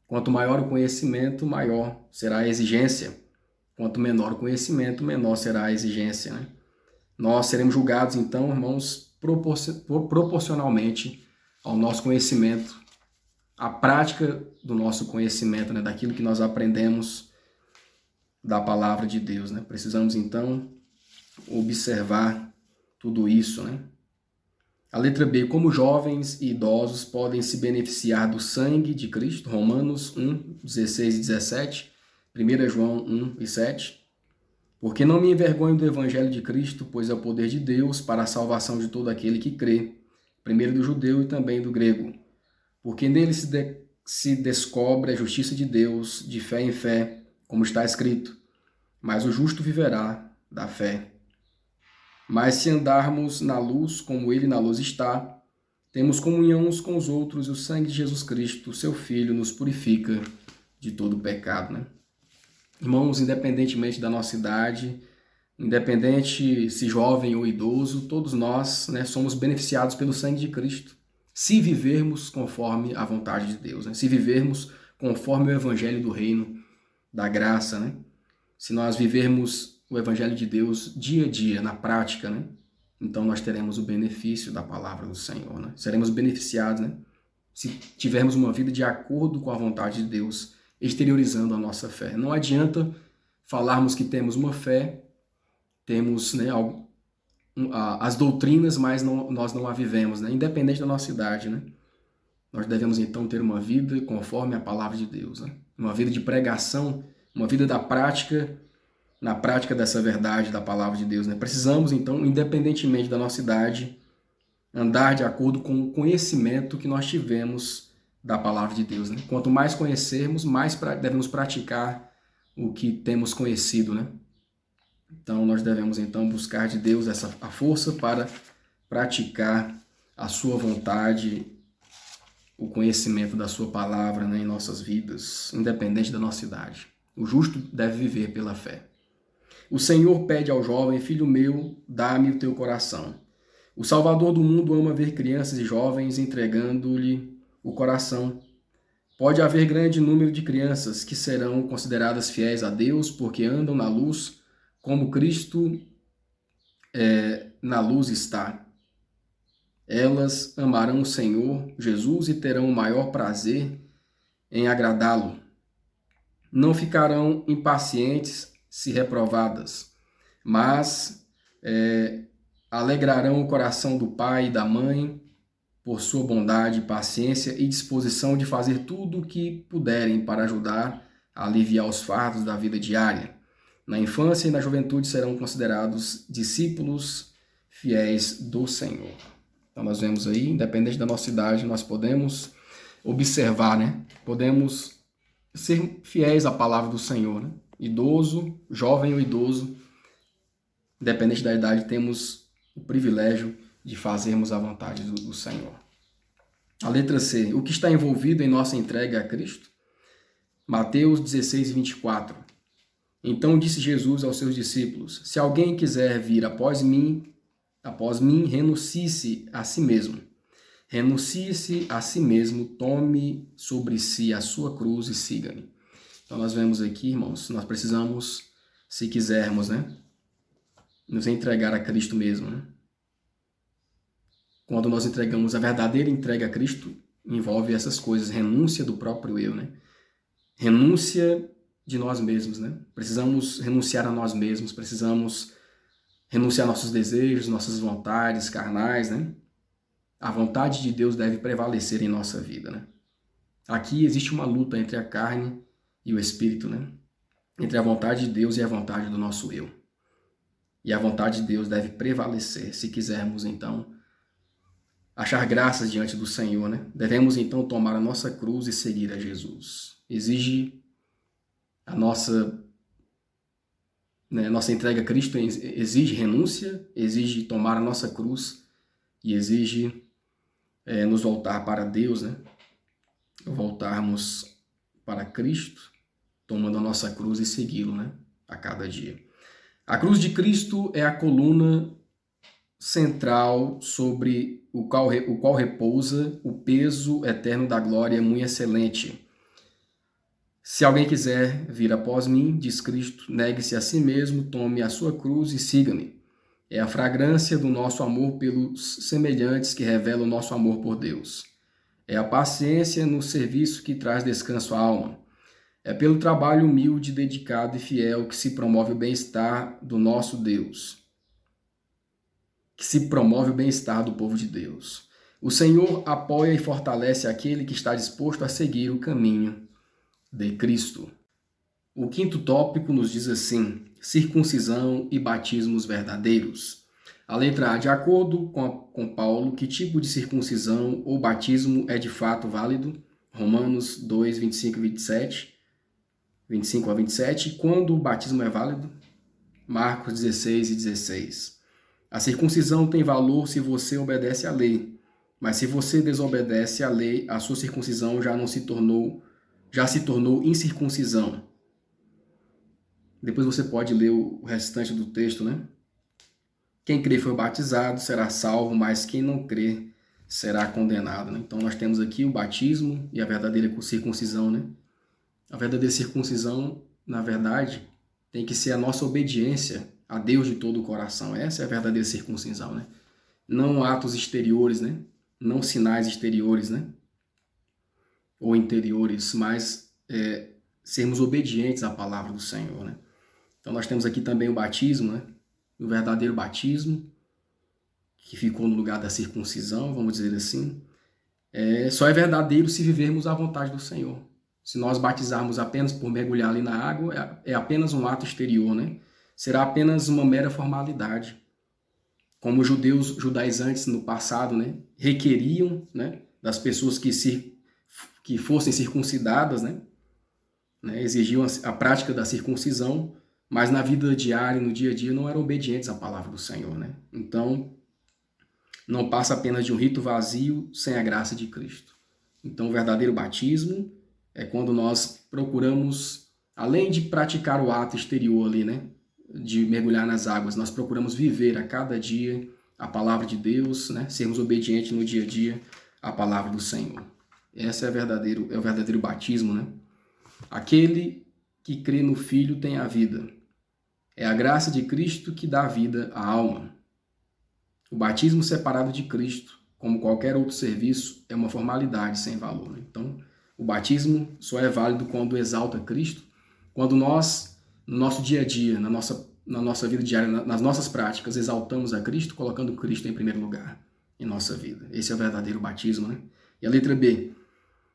Quanto maior o conhecimento, maior será a exigência. Quanto menor o conhecimento, menor será a exigência, né? Nós seremos julgados, então, irmãos, proporcionalmente ao nosso conhecimento, à prática do nosso conhecimento, né? Daquilo que nós aprendemos da palavra de Deus, né? Precisamos, então, observar tudo isso, né? A letra B, como jovens e idosos podem se beneficiar do sangue de Cristo, Romanos 1, 16 e 17, 1 João 1 e 7. Porque não me envergonho do evangelho de Cristo, pois é o poder de Deus para a salvação de todo aquele que crê, primeiro do judeu e também do grego. Porque nele se descobre a justiça de Deus, de fé em fé, como está escrito, mas o justo viverá da fé. Mas se andarmos na luz, como ele na luz está, temos comunhão uns com os outros e o sangue de Jesus Cristo, seu Filho, nos purifica de todo pecado, né? Irmãos, independentemente da nossa idade, independente se jovem ou idoso, todos nós, né, somos beneficiados pelo sangue de Cristo, se vivermos conforme a vontade de Deus, né? Se vivermos conforme o evangelho do reino, da graça, né? Se nós vivermos o evangelho de Deus dia a dia, na prática, né? Então nós teremos o benefício da palavra do Senhor, né? Seremos beneficiados, né? Se tivermos uma vida de acordo com a vontade de Deus, exteriorizando a nossa fé. Não adianta falarmos que temos uma fé, temos, né, as doutrinas, mas nós não a vivemos, né? Independente da nossa idade, né? Nós devemos então ter uma vida conforme a palavra de Deus, né? Uma vida de pregação, uma vida da prática, na prática dessa verdade da palavra de Deus, né? Precisamos então, independentemente da nossa idade, andar de acordo com o conhecimento que nós tivemos da palavra de Deus, né? Quanto mais conhecermos, mais devemos praticar o que temos conhecido, né? Então nós devemos então buscar de Deus a força para praticar a sua vontade, o conhecimento da sua palavra, né, em nossas vidas, independente da nossa idade. O justo deve viver pela fé. O Senhor pede ao jovem: filho meu, dá-me o teu coração. O Salvador do mundo ama ver crianças e jovens entregando-lhe o coração. Pode haver grande número de crianças que serão consideradas fiéis a Deus porque andam na luz, como Cristo na luz está. Elas amarão o Senhor Jesus e terão o maior prazer em agradá-lo. Não ficarão impacientes se reprovadas, mas alegrarão o coração do pai e da mãe por sua bondade, paciência e disposição de fazer tudo o que puderem para ajudar a aliviar os fardos da vida diária. Na infância e na juventude serão considerados discípulos fiéis do Senhor. Então nós vemos aí, independente da nossa idade, nós podemos observar, né? Podemos ser fiéis à palavra do Senhor, né? Idoso, jovem ou idoso, independente da idade, temos o privilégio de fazermos a vontade do Senhor. A letra C. O que está envolvido em nossa entrega a Cristo? Mateus 16, 24. Então disse Jesus aos seus discípulos: Se alguém quiser vir após mim, renuncie-se a si mesmo. Renuncie-se a si mesmo, tome sobre si a sua cruz e siga-me. Então nós vemos aqui, irmãos, nós precisamos, se quisermos, né, nos entregar a Cristo mesmo, né? Quando nós entregamos a verdadeira entrega a Cristo, envolve essas coisas, renúncia do próprio eu, né? Renúncia de nós mesmos, né? Precisamos renunciar a nós mesmos, precisamos renunciar a nossos desejos, nossas vontades carnais, né? A vontade de Deus deve prevalecer em nossa vida, né? Aqui existe uma luta entre a carne e o espírito, né? Entre a vontade de Deus e a vontade do nosso eu. E a vontade de Deus deve prevalecer, se quisermos, então, achar graças diante do Senhor, né? Devemos, então, tomar a nossa cruz e seguir a Jesus. Exige a nossa entrega a Cristo, exige renúncia, exige tomar a nossa cruz e exige nos voltar para Deus, né? Voltarmos para Cristo, tomando a nossa cruz e segui-lo, né? A cada dia. A cruz de Cristo é a coluna central sobre o qual repousa o peso eterno da glória muito excelente. Se alguém quiser vir após mim, diz Cristo, negue-se a si mesmo, tome a sua cruz e siga-me. É a fragrância do nosso amor pelos semelhantes que revela o nosso amor por Deus. É a paciência no serviço que traz descanso à alma. É pelo trabalho humilde, dedicado e fiel que se promove o bem-estar do nosso Deus. Que se promove o bem-estar do povo de Deus. O Senhor apoia e fortalece aquele que está disposto a seguir o caminho de Cristo. O quinto tópico nos diz assim: circuncisão e batismos verdadeiros. A letra A, de acordo com Paulo, que tipo de circuncisão ou batismo é de fato válido? Romanos 2, 25 a 27. Quando o batismo é válido? Marcos 16 e 16. A circuncisão tem valor se você obedece à lei, mas se você desobedece à lei, a sua circuncisão já se tornou incircuncisão. Depois você pode ler o restante do texto, né? Quem crê foi batizado será salvo, mas quem não crê será condenado, né? Então nós temos aqui o batismo e a verdadeira circuncisão, né? A verdadeira circuncisão, na verdade, tem que ser a nossa obediência a Deus de todo o coração. Essa é a verdadeira circuncisão, né? Não atos exteriores, né? Não sinais exteriores, né? Ou interiores, mas sermos obedientes à palavra do Senhor, né? Então nós temos aqui também o batismo, né? O verdadeiro batismo, que ficou no lugar da circuncisão, vamos dizer assim. Só é verdadeiro se vivermos à vontade do Senhor. Se nós batizarmos apenas por mergulhar ali na água, é apenas um ato exterior, né? Será apenas uma mera formalidade. Como os judaizantes no passado, né, requeriam, né, das pessoas que fossem circuncidadas, né, exigiam a prática da circuncisão, mas na vida diária, no dia a dia, não eram obedientes à palavra do Senhor, né? Então, não passa apenas de um rito vazio sem a graça de Cristo. Então, o verdadeiro batismo é quando nós procuramos, além de praticar o ato exterior ali, né, de mergulhar nas águas, nós procuramos viver a cada dia a palavra de Deus, né, sermos obedientes no dia a dia à palavra do Senhor. Esse é o verdadeiro batismo, né? Aquele que crê no Filho tem a vida. É a graça de Cristo que dá vida à alma. O batismo separado de Cristo, como qualquer outro serviço, é uma formalidade sem valor, né? Então, o batismo só é válido quando exalta Cristo, quando nós, no nosso dia a dia, na nossa vida diária, nas nossas práticas, exaltamos a Cristo, colocando Cristo em primeiro lugar em nossa vida. Esse é o verdadeiro batismo, né? E a letra B.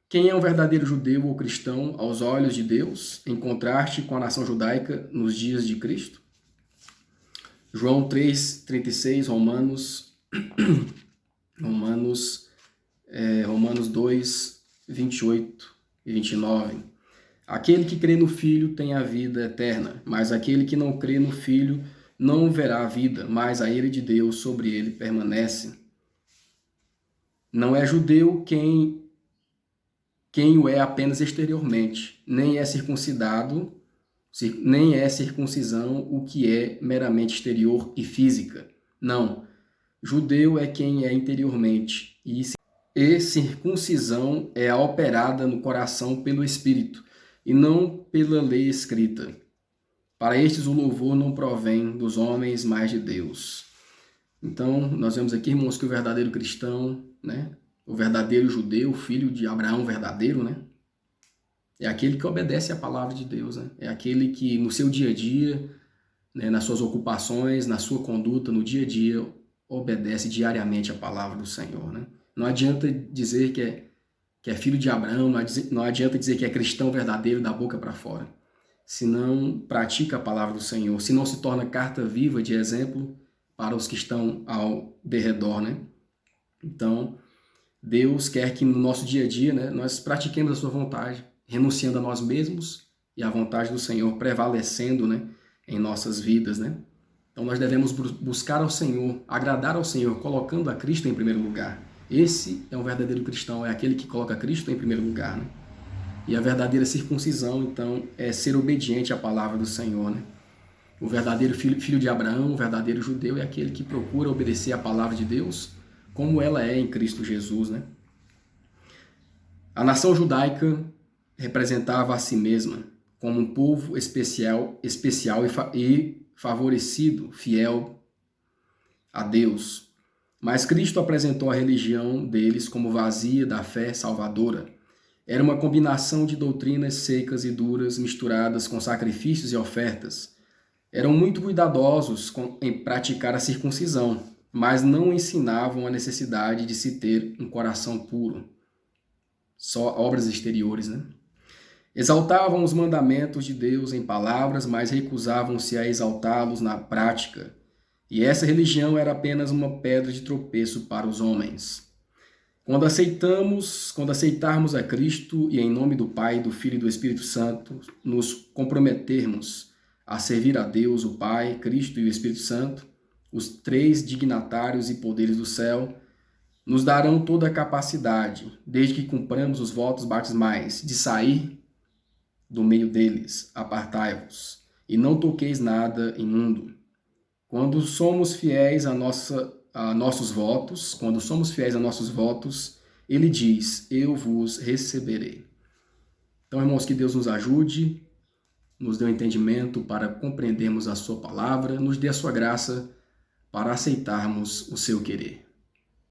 Quem é um verdadeiro judeu ou cristão aos olhos de Deus, em contraste com a nação judaica nos dias de Cristo? João 3,36, Romanos 2, 28 e 29. Aquele que crê no Filho tem a vida eterna, mas aquele que não crê no Filho não verá a vida, mas a ira de Deus sobre ele permanece. Não é judeu quem o é apenas exteriormente, nem é circuncidado, nem é circuncisão o que é meramente exterior e física. Não. Judeu é quem é interiormente, e circuncisão é a operada no coração pelo Espírito, e não pela lei escrita. Para estes o louvor não provém dos homens, mas de Deus. Então, nós vemos aqui, irmãos, que o verdadeiro cristão, né, o verdadeiro judeu, filho de Abraão verdadeiro, né, é aquele que obedece à palavra de Deus, né? É aquele que no seu dia a dia, né, nas suas ocupações, na sua conduta, no dia a dia, obedece diariamente à palavra do Senhor, né? Não adianta dizer que é filho de Abraão, não adianta dizer que é cristão verdadeiro da boca para fora. Se não pratica a palavra do Senhor, se não se torna carta viva de exemplo para os que estão ao derredor, né? Então, Deus quer que no nosso dia a dia, né, nós pratiquemos a sua vontade, renunciando a nós mesmos e a vontade do Senhor prevalecendo, né, em nossas vidas, né? Então nós devemos buscar ao Senhor, agradar ao Senhor, colocando a Cristo em primeiro lugar. Esse é um verdadeiro cristão, é aquele que coloca Cristo em primeiro lugar, né? E a verdadeira circuncisão, então, é ser obediente à palavra do Senhor, né? O verdadeiro filho de Abraão, o verdadeiro judeu, é aquele que procura obedecer à palavra de Deus, como ela é em Cristo Jesus, né? A nação judaica representava a si mesma como um povo especial e favorecido, fiel a Deus. Mas Cristo apresentou a religião deles como vazia da fé salvadora. Era uma combinação de doutrinas secas e duras misturadas com sacrifícios e ofertas. Eram muito cuidadosos em praticar a circuncisão, mas não ensinavam a necessidade de se ter um coração puro. Só obras exteriores, né? Exaltavam os mandamentos de Deus em palavras, mas recusavam-se a exaltá-los na prática. E essa religião era apenas uma pedra de tropeço para os homens. Quando aceitarmos a Cristo e em nome do Pai, do Filho e do Espírito Santo, nos comprometermos a servir a Deus, o Pai, Cristo e o Espírito Santo, os três dignatários e poderes do céu, nos darão toda a capacidade, desde que cumpramos os votos batismais, de sair do meio deles, apartai-vos, e não toqueis nada imundo. Quando somos fiéis a nossos votos, ele diz, eu vos receberei. Então, irmãos, que Deus nos ajude, nos dê um entendimento para compreendermos a sua palavra, nos dê a sua graça para aceitarmos o seu querer.